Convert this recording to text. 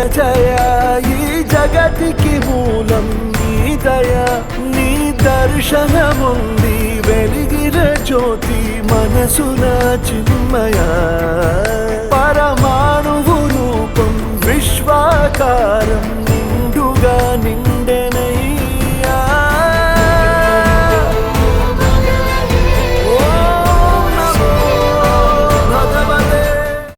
జయ ఈ జగతికి మూలం నీ దయ నీ దర్శనముంది వెలిగిన జ్యోతి మనసున చిన్మయ